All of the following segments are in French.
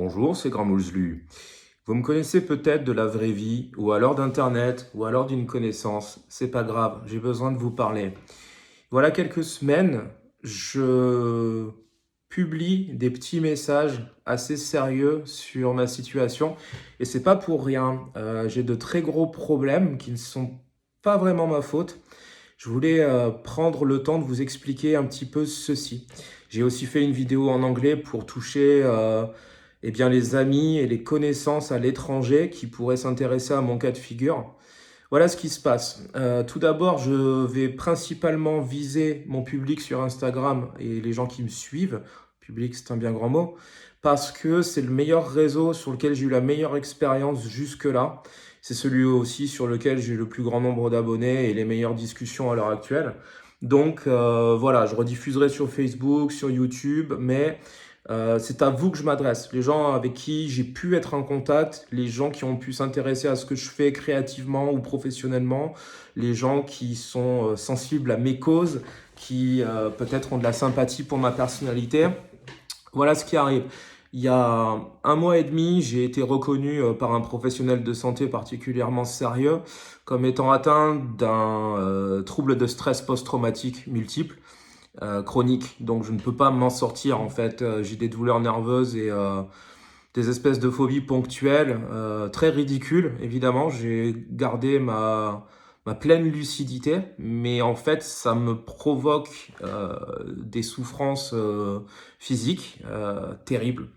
Bonjour, c'est Gramolzlu. Vous me connaissez peut-être de la vraie vie, ou alors d'internet, ou alors d'une connaissance. C'est pas grave, j'ai besoin de vous parler. Voilà quelques semaines, je publie des petits messages assez sérieux sur ma situation, et c'est pas pour rien. J'ai de très gros problèmes qui ne sont pas vraiment ma faute. Je voulais prendre le temps de vous expliquer un petit peu ceci. J'ai aussi fait une vidéo en anglais pour toucher eh bien, les amis et les connaissances à l'étranger qui pourraient s'intéresser à mon cas de figure. Voilà ce qui se passe. Tout d'abord, je vais principalement viser mon public sur Instagram et les gens qui me suivent. Public, c'est un bien grand mot. Parce que c'est le meilleur réseau sur lequel j'ai eu la meilleure expérience jusque-là. C'est celui aussi sur lequel j'ai le plus grand nombre d'abonnés et les meilleures discussions à l'heure actuelle. Donc voilà, je rediffuserai sur Facebook, sur YouTube, mais c'est à vous que je m'adresse. Les gens avec qui j'ai pu être en contact, les gens qui ont pu s'intéresser à ce que je fais créativement ou professionnellement, les gens qui sont sensibles à mes causes, qui peut-être ont de la sympathie pour ma personnalité. Voilà ce qui arrive. Il y a un mois et demi, j'ai été reconnu par un professionnel de santé particulièrement sérieux comme étant atteint d'un trouble de stress post-traumatique multiple, chronique. Donc je ne peux pas m'en sortir en fait. J'ai des douleurs nerveuses et des espèces de phobies ponctuelles, très ridicules évidemment. J'ai gardé ma pleine lucidité, mais en fait ça me provoque des souffrances physiques terribles.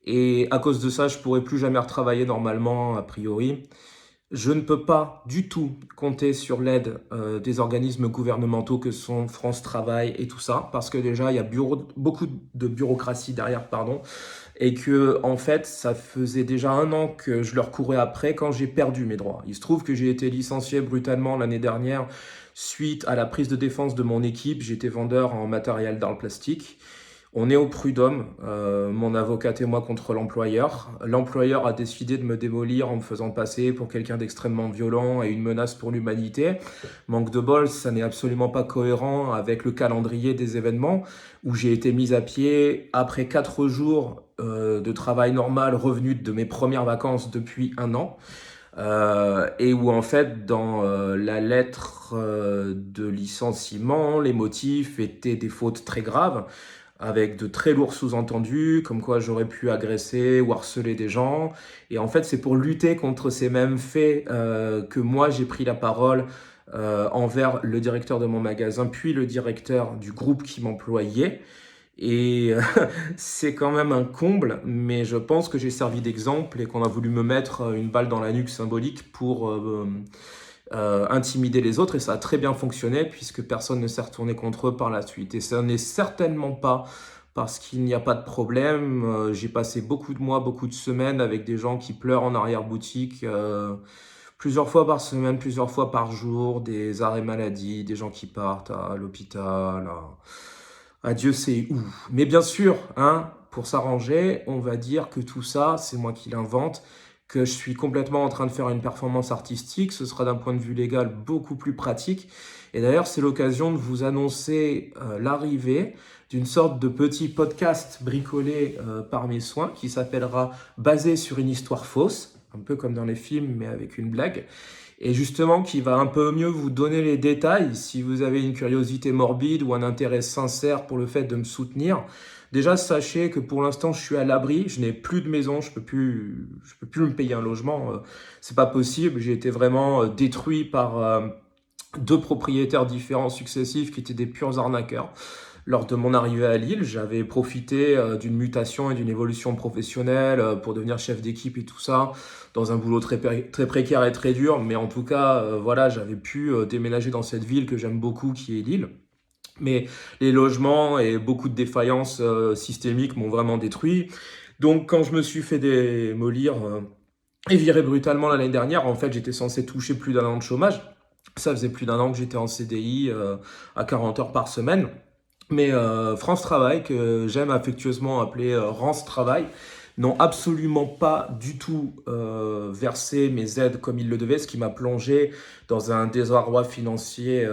Et à cause de ça, je pourrais plus jamais retravailler normalement, a priori. Je ne peux pas du tout compter sur l'aide des organismes gouvernementaux que sont France Travail et tout ça, parce que déjà, il y a beaucoup de bureaucratie derrière, pardon, et que en fait, ça faisait déjà un an que je leur courais après quand j'ai perdu mes droits. Il se trouve que j'ai été licencié brutalement l'année dernière suite à la prise de défense de mon équipe. J'étais vendeur en matériel d'art plastique. On est au prud'homme, mon avocate et moi contre l'employeur. L'employeur a décidé de me démolir en me faisant passer pour quelqu'un d'extrêmement violent et une menace pour l'humanité. Manque de bol, ça n'est absolument pas cohérent avec le calendrier des événements où j'ai été mis à pied après 4 jours de travail normal revenu de mes premières vacances depuis un an. Et où en fait dans la lettre de licenciement, les motifs étaient des fautes très graves avec de très lourds sous-entendus, comme quoi j'aurais pu agresser ou harceler des gens. Et en fait, c'est pour lutter contre ces mêmes faits que moi, j'ai pris la parole envers le directeur de mon magasin, puis le directeur du groupe qui m'employait. Et c'est quand même un comble, mais je pense que j'ai servi d'exemple et qu'on a voulu me mettre une balle dans la nuque symbolique pour intimider les autres, et ça a très bien fonctionné puisque personne ne s'est retourné contre eux par la suite. Et ça n'est certainement pas parce qu'il n'y a pas de problème. J'ai passé beaucoup de mois, beaucoup de semaines avec des gens qui pleurent en arrière-boutique, plusieurs fois par semaine, plusieurs fois par jour, des arrêts maladie, des gens qui partent à l'hôpital, à Dieu sait où. Mais bien sûr, hein, pour s'arranger, on va dire que tout ça, c'est moi qui l'invente, que je suis complètement en train de faire une performance artistique. Ce sera d'un point de vue légal beaucoup plus pratique. Et d'ailleurs, c'est l'occasion de vous annoncer l'arrivée d'une sorte de petit podcast bricolé par mes soins qui s'appellera Basé sur une histoire fausse, un peu comme dans les films, mais avec une blague. Et justement, qui va un peu mieux vous donner les détails si vous avez une curiosité morbide ou un intérêt sincère pour le fait de me soutenir. Déjà, sachez que pour l'instant, je suis à l'abri, je n'ai plus de maison, je peux plus me payer un logement, c'est pas possible. J'ai été vraiment détruit par deux propriétaires différents successifs qui étaient des purs arnaqueurs. Lors de mon arrivée à Lille, j'avais profité d'une mutation et d'une évolution professionnelle pour devenir chef d'équipe et tout ça, dans un boulot très précaire et très dur. Mais en tout cas, voilà, j'avais pu déménager dans cette ville que j'aime beaucoup, qui est Lille. Mais les logements et beaucoup de défaillances systémiques m'ont vraiment détruit. Donc quand je me suis fait démolir et virer brutalement l'année dernière, en fait, j'étais censé toucher plus d'un an de chômage. Ça faisait plus d'un an que j'étais en CDI à 40 heures par semaine. Mais France Travail, que j'aime affectueusement appeler Rance Travail, n'ont absolument pas du tout versé mes aides comme ils le devaient, ce qui m'a plongé dans un désarroi financier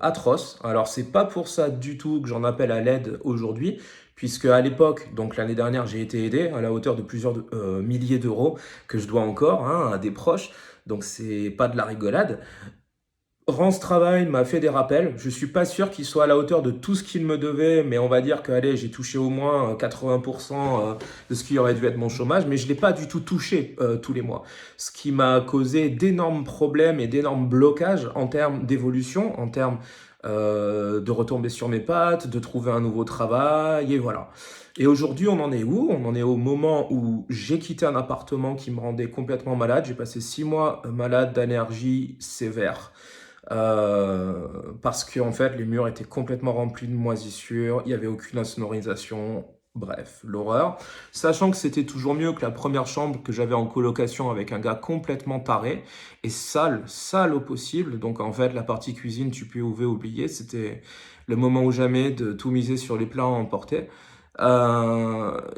atroce. Alors c'est pas pour ça du tout que j'en appelle à l'aide aujourd'hui, puisque à l'époque, donc l'année dernière, j'ai été aidé à la hauteur de plusieurs milliers d'euros que je dois encore hein, à des proches, donc c'est pas de la rigolade. Rance Travail m'a fait des rappels. Je suis pas sûr qu'il soit à la hauteur de tout ce qu'il me devait, mais on va dire que allez, j'ai touché au moins 80% de ce qui aurait dû être mon chômage, mais je l'ai pas du tout touché tous les mois. Ce qui m'a causé d'énormes problèmes et d'énormes blocages en termes d'évolution, en termes de retomber sur mes pattes, de trouver un nouveau travail, et voilà. Et aujourd'hui, on en est où? On en est au moment où j'ai quitté un appartement qui me rendait complètement malade. J'ai passé 6 mois malade d'allergie sévère. Parce que en fait les murs étaient complètement remplis de moisissures, il n'y avait aucune insonorisation, bref, l'horreur. Sachant que c'était toujours mieux que la première chambre que j'avais en colocation avec un gars complètement taré et sale, sale au possible. Donc en fait la partie cuisine tu pouvais oublier, c'était le moment ou jamais de tout miser sur les plats à emporter.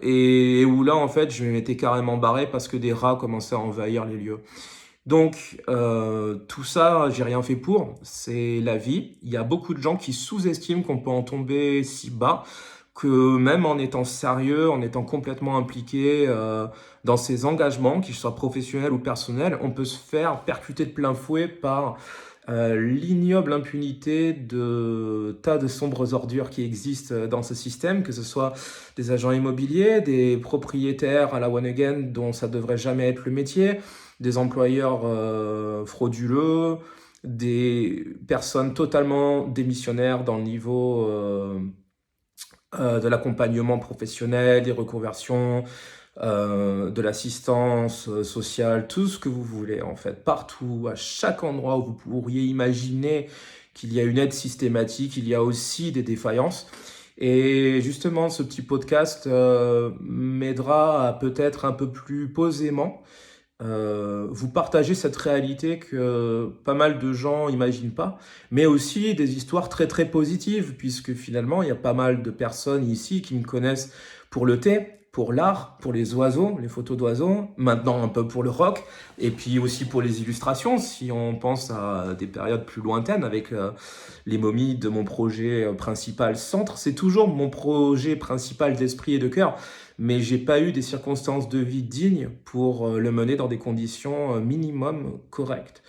Et où là en fait je m'étais carrément barré parce que des rats commençaient à envahir les lieux. Donc, tout ça, j'ai rien fait pour, c'est la vie. Il y a beaucoup de gens qui sous-estiment qu'on peut en tomber si bas, que même en étant sérieux, en étant complètement impliqué dans ses engagements, qu'ils soient professionnels ou personnels, on peut se faire percuter de plein fouet par l'ignoble impunité de tas de sombres ordures qui existent dans ce système, que ce soit des agents immobiliers, des propriétaires à la one again dont ça devrait jamais être le métier, des employeurs frauduleux, des personnes totalement démissionnaires dans le niveau de l'accompagnement professionnel, des reconversions, de l'assistance sociale, tout ce que vous voulez en fait, partout, à chaque endroit où vous pourriez imaginer qu'il y a une aide systématique, il y a aussi des défaillances. Et justement, ce petit podcast m'aidera à peut-être un peu plus posément vous partager cette réalité que pas mal de gens imaginent pas, mais aussi des histoires très très positives, puisque finalement il y a pas mal de personnes ici qui me connaissent pour le thé, pour l'art, pour les oiseaux, les photos d'oiseaux, maintenant un peu pour le rock, et puis aussi pour les illustrations, si on pense à des périodes plus lointaines avec les momies de mon projet principal Centre. C'est toujours mon projet principal d'esprit et de cœur, mais j'ai pas eu des circonstances de vie dignes pour le mener dans des conditions minimum correctes.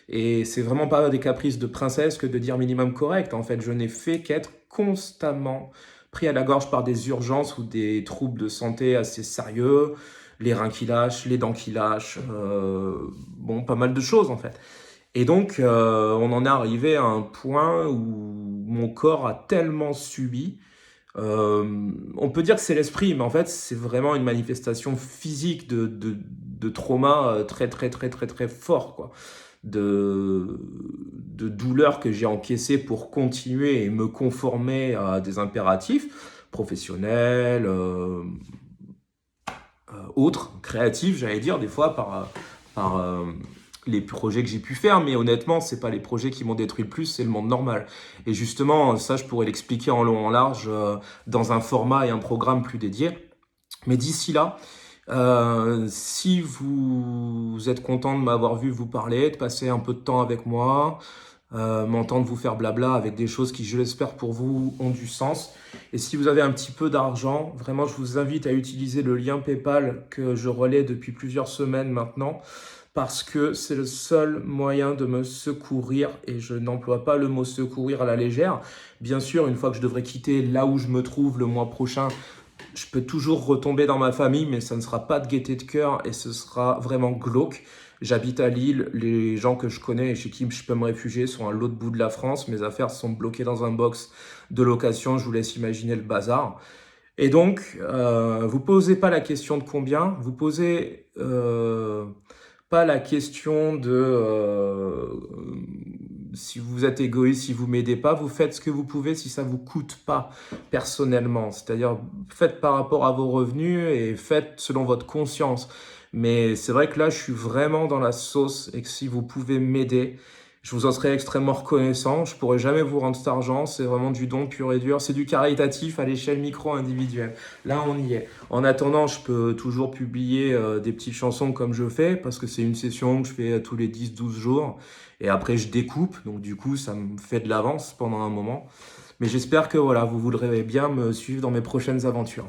Et c'est vraiment pas des caprices de princesse que de dire minimum correct. En fait, je n'ai fait qu'être constamment pris à la gorge par des urgences ou des troubles de santé assez sérieux, les reins qui lâchent, les dents qui lâchent, bon, pas mal de choses en fait. Et donc, on en est arrivé à un point où mon corps a tellement subi. On peut dire que c'est l'esprit, mais en fait, c'est vraiment une manifestation physique de trauma très, très, très, très, très fort, quoi. De douleur que j'ai encaissé pour continuer et me conformer à des impératifs professionnels, autres, créatifs, j'allais dire, des fois par les projets que j'ai pu faire, mais honnêtement, c'est pas les projets qui m'ont détruit le plus, c'est le monde normal. Et justement, ça, je pourrais l'expliquer en long, en large, dans un format et un programme plus dédié. Mais d'ici là, si vous êtes content de m'avoir vu vous parler, de passer un peu de temps avec moi, m'entendre vous faire blabla avec des choses qui, je l'espère pour vous, ont du sens. Et si vous avez un petit peu d'argent, vraiment, je vous invite à utiliser le lien PayPal que je relais depuis plusieurs semaines maintenant, parce que c'est le seul moyen de me secourir, et je n'emploie pas le mot secourir à la légère. Bien sûr, une fois que je devrais quitter là où je me trouve le mois prochain, je peux toujours retomber dans ma famille, mais ça ne sera pas de gaieté de cœur et ce sera vraiment glauque. J'habite à Lille, les gens que je connais et chez qui je peux me réfugier sont à l'autre bout de la France. Mes affaires sont bloquées dans un box de location, je vous laisse imaginer le bazar. Et donc, vous posez pas la question de combien, vous posez pas la question de si vous êtes égoïste, si vous m'aidez pas, vous faites ce que vous pouvez si ça vous coûte pas personnellement. C'est-à-dire, faites par rapport à vos revenus et faites selon votre conscience. Mais c'est vrai que là, je suis vraiment dans la sauce et que si vous pouvez m'aider, je vous en serai extrêmement reconnaissant. Je pourrai jamais vous rendre cet argent. C'est vraiment du don pur et dur. C'est du caritatif à l'échelle micro-individuelle. Là, on y est. En attendant, je peux toujours publier des petites chansons comme je fais parce que c'est une session que je fais tous les 10-12 jours. Et après, je découpe. Donc, du coup, ça me fait de l'avance pendant un moment. Mais j'espère que voilà, vous voudrez bien me suivre dans mes prochaines aventures.